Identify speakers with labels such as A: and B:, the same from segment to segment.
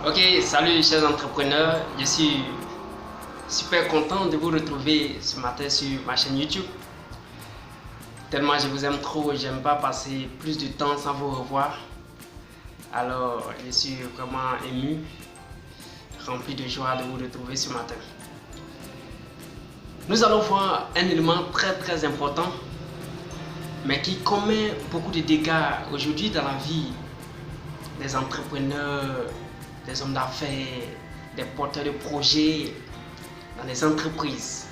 A: Ok, salut chers entrepreneurs, je suis super content de vous retrouver ce matin sur ma chaîne YouTube. Tellement je vous aime trop, j'aime pas passer plus de temps sans vous revoir. Alors je suis vraiment ému, rempli de joie de vous retrouver ce matin. Nous allons voir un élément très important, mais qui commet beaucoup de dégâts aujourd'hui dans la vie des entrepreneurs, des hommes d'affaires, des porteurs de projets dans les entreprises.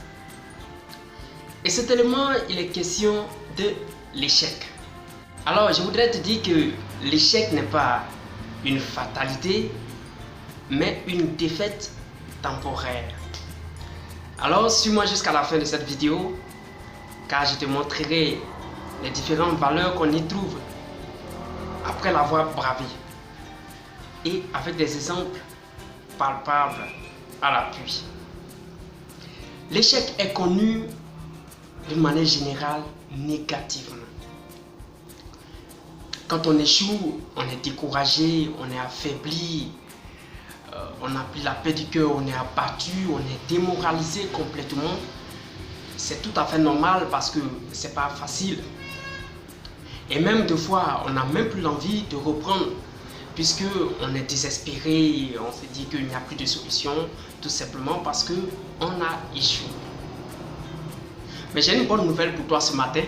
A: Et cet élément, il est question de l'échec. Alors, je voudrais te dire que l'échec n'est pas une fatalité, mais une défaite temporaire. Alors, suis-moi jusqu'à la fin de cette vidéo, car je te montrerai les différentes valeurs qu'on y trouve après l'avoir bravé, et avec des exemples palpables à l'appui. L'échec est connu d'une manière générale négativement. Quand on échoue, on est découragé, on est affaibli, on n'a plus la paix du cœur, on est abattu, on est démoralisé complètement. C'est tout à fait normal parce que c'est pas facile. Et même des fois, on n'a même plus l'envie de reprendre, puisque on est désespéré, on se dit qu'il n'y a plus de solution, tout simplement parce que on a échoué. Mais j'ai une bonne nouvelle pour toi ce matin.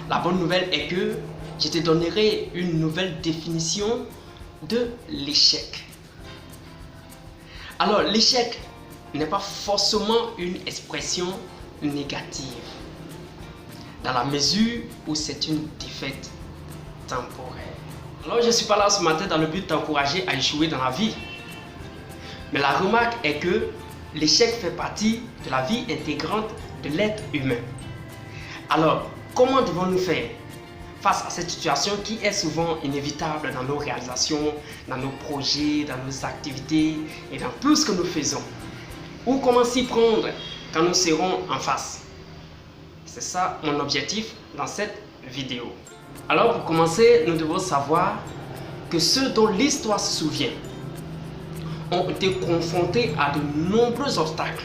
A: La bonne nouvelle est que je te donnerai une nouvelle définition de l'échec. Alors, l'échec n'est pas forcément une expression négative, dans la mesure où c'est une défaite temporaire. Alors, je ne suis pas là ce matin dans le but de t'encourager à échouer dans la vie. Mais la remarque est que l'échec fait partie de la vie intégrante de l'être humain. Alors, comment devons-nous faire face à cette situation qui est souvent inévitable dans nos réalisations, dans nos projets, dans nos activités et dans tout ce que nous faisons? Ou comment s'y prendre quand nous serons en face? C'est ça mon objectif dans cette vidéo. Alors pour commencer, nous devons savoir que ceux dont l'histoire se souvient ont été confrontés à de nombreux obstacles,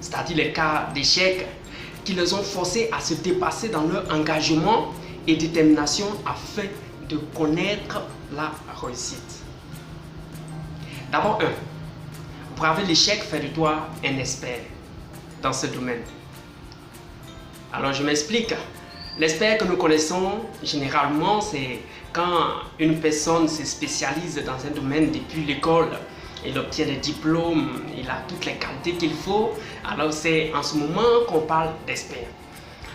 A: c'est-à-dire les cas d'échec qui les ont forcés à se dépasser dans leur engagement et détermination afin de connaître la réussite. D'abord, braver l'échec fait de toi un expert dans ce domaine. Alors je m'explique. L'expert que nous connaissons généralement, c'est quand une personne se spécialise dans un domaine depuis l'école, il obtient des diplômes, il a toutes les qualités qu'il faut, alors c'est en ce moment qu'on parle d'expert.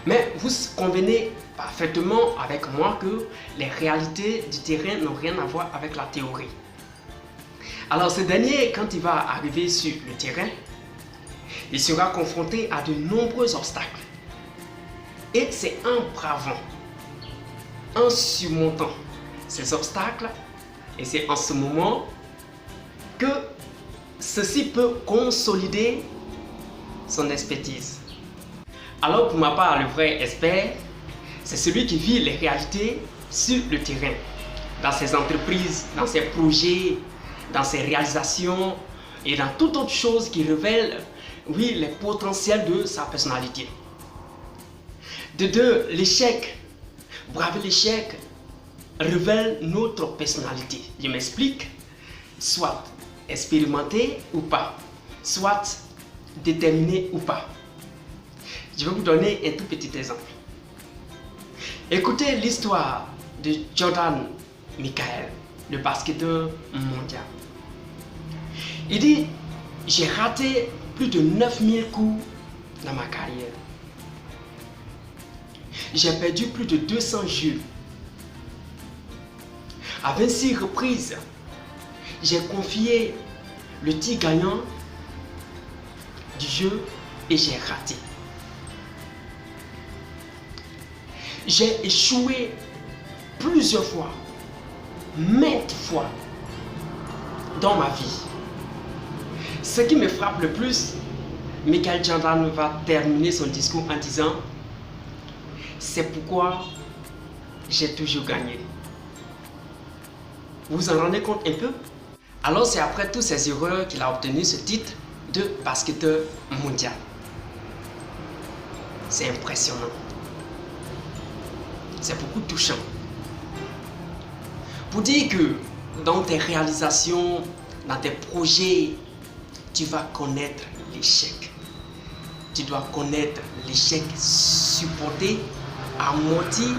A: Mais vous convenez parfaitement avec moi que les réalités du terrain n'ont rien à voir avec la théorie. Alors ce dernier, quand il va arriver sur le terrain, il sera confronté à de nombreux obstacles. Et c'est en bravant, en surmontant ces obstacles, et c'est en ce moment que ceci peut consolider son expertise. Alors pour ma part, le vrai expert, c'est celui qui vit les réalités sur le terrain, dans ses entreprises, dans ses projets, dans ses réalisations et dans toute autre chose qui révèle, oui, les potentiels de sa personnalité. De deux, l'échec, braver l'échec, révèle notre personnalité. Je m'explique, soit expérimenté ou pas, soit déterminé ou pas. Je vais vous donner un tout petit exemple. Écoutez l'histoire de Jordan Michael, le basketteur mondial. Il dit, j'ai raté plus de 9000 coups dans ma carrière. J'ai perdu plus de 200 jeux. À 26 reprises, j'ai confié le tir gagnant du jeu et j'ai raté. J'ai échoué plusieurs fois, maintes fois dans ma vie. Ce qui me frappe le plus, Michael Jordan va terminer son discours en disant: c'est pourquoi j'ai toujours gagné. Vous vous en rendez compte un peu? Alors c'est après toutes ces erreurs qu'il a obtenu ce titre de basketteur mondial. C'est impressionnant. C'est beaucoup touchant. Pour dire que dans tes réalisations, dans tes projets, tu vas connaître l'échec. Tu dois connaître l'échec, supporter, amortir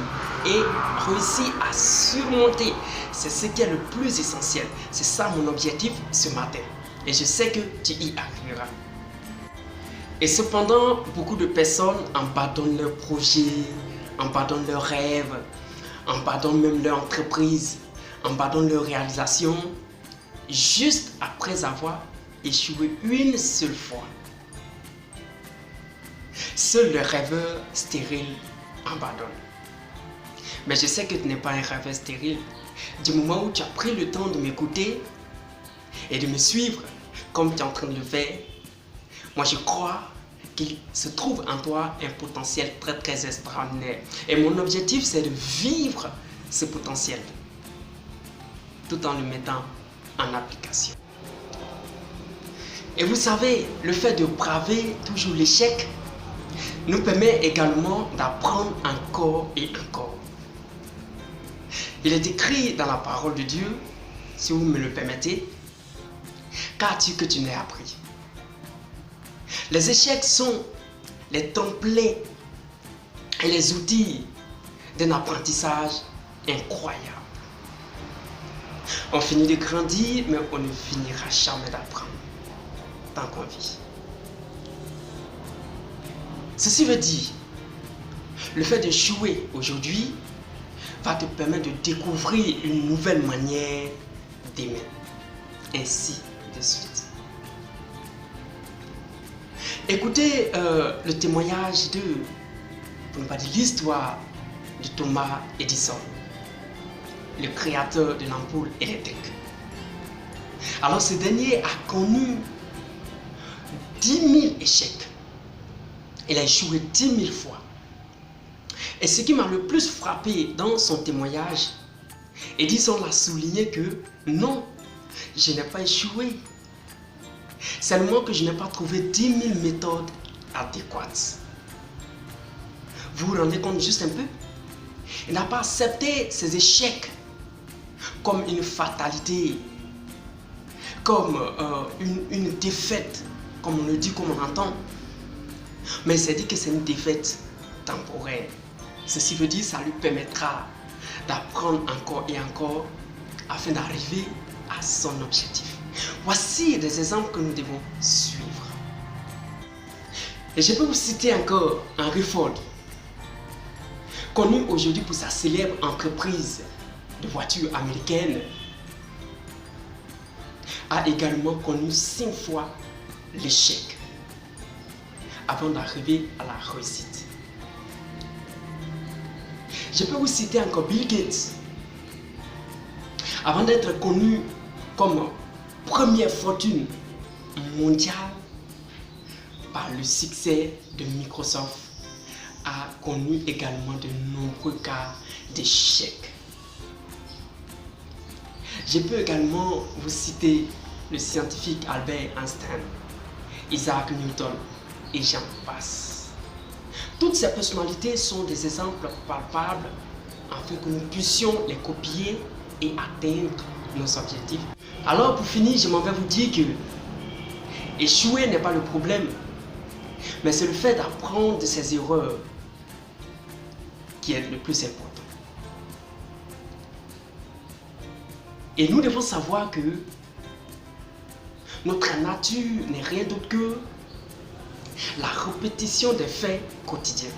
A: et réussir à surmonter. C'est ce qui est le plus essentiel. C'est ça mon objectif ce matin. Et je sais que tu y arriveras. Et cependant, beaucoup de personnes abandonnent leurs projets, abandonnent leurs rêves, abandonnent même leur entreprise, abandonnent leur réalisation, juste après avoir échoué une seule fois. Seul le rêveur stérile abandonne. Mais je sais que tu n'es pas un rêveur stérile. Du moment où tu as pris le temps de m'écouter et de me suivre comme tu es en train de le faire, moi je crois qu'il se trouve en toi un potentiel très extraordinaire. Et mon objectif c'est de vivre ce potentiel tout en le mettant en application. Et vous savez, le fait de braver toujours l'échec nous permet également d'apprendre encore et encore. Il est écrit dans la parole de Dieu, si vous me le permettez, qu'as-tu que tu n'aies appris? Les échecs sont les templates et les outils d'un apprentissage incroyable. On finit de grandir, mais on ne finira jamais d'apprendre tant qu'on vit. Ceci veut dire, le fait de jouer aujourd'hui va te permettre de découvrir une nouvelle manière d'aimer. Ainsi de suite. Écoutez le témoignage de, pour ne pas dire l'histoire de Thomas Edison, le créateur de l'ampoule électrique. Alors ce dernier a connu 10 000 échecs. Il a échoué 10 000 fois. Et ce qui m'a le plus frappé dans son témoignage, Edison a souligné que non, je n'ai pas échoué. Seulement que je n'ai pas trouvé 10 000 méthodes adéquates. Vous vous rendez compte juste un peu? Il n'a pas accepté ses échecs comme une fatalité, comme une défaite, comme on le dit, comme on entend. Mais il s'est dit que c'est une défaite temporaire. Ceci veut dire que ça lui permettra d'apprendre encore et encore afin d'arriver à son objectif. Voici des exemples que nous devons suivre. Et je peux vous citer encore Henry Ford, connu aujourd'hui pour sa célèbre entreprise de voitures américaines, a également connu 5 fois l'échec avant d'arriver à la réussite. Je peux vous citer encore Bill Gates. Avant d'être connu comme première fortune mondiale par le succès de Microsoft, a connu également de nombreux cas d'échecs. Je peux également vous citer le scientifique Albert Einstein, Isaac Newton et j'en passe. Toutes ces personnalités sont des exemples palpables afin que nous puissions les copier et atteindre nos objectifs. Alors pour finir, je m'en vais vous dire que échouer n'est pas le problème, mais c'est le fait d'apprendre de ses erreurs qui est le plus important. Et nous devons savoir que notre nature n'est rien d'autre que la répétition des faits quotidiens.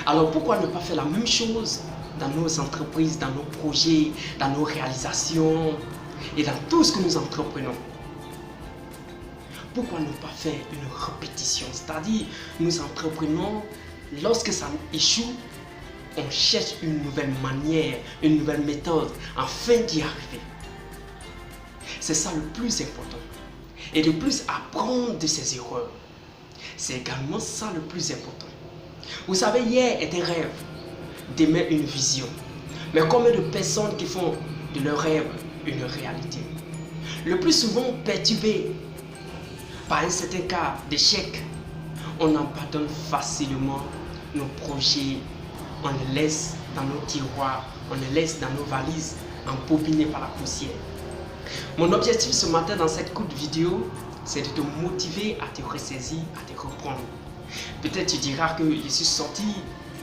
A: Alors pourquoi ne pas faire la même chose dans nos entreprises, dans nos projets, dans nos réalisations et dans tout ce que nous entreprenons? Pourquoi ne pas faire une répétition? C'est-à-dire, nous entreprenons, lorsque ça échoue, on cherche une nouvelle manière, une nouvelle méthode afin d'y arriver. C'est ça le plus important. Et de plus, apprendre de ses erreurs. C'est également ça le plus important. Vous savez, hier est un rêve, demain une vision. Mais combien de personnes qui font de leur rêve une réalité. Le plus souvent perturbé par un certain cas d'échec, on abandonne facilement nos projets, on les laisse dans nos tiroirs, on les laisse dans nos valises, embobinés par la poussière. Mon objectif ce matin dans cette courte vidéo, c'est de te motiver à te ressaisir, à te reprendre. Peut-être tu diras que je suis sorti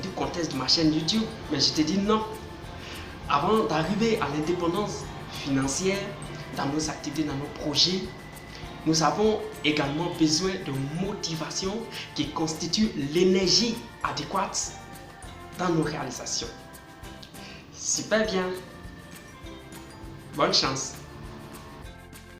A: du contexte de ma chaîne YouTube, mais je te dis non. Avant d'arriver à l'indépendance financière, dans nos activités, dans nos projets, nous avons également besoin de motivation qui constitue l'énergie adéquate dans nos réalisations. Super bien. Bonne chance.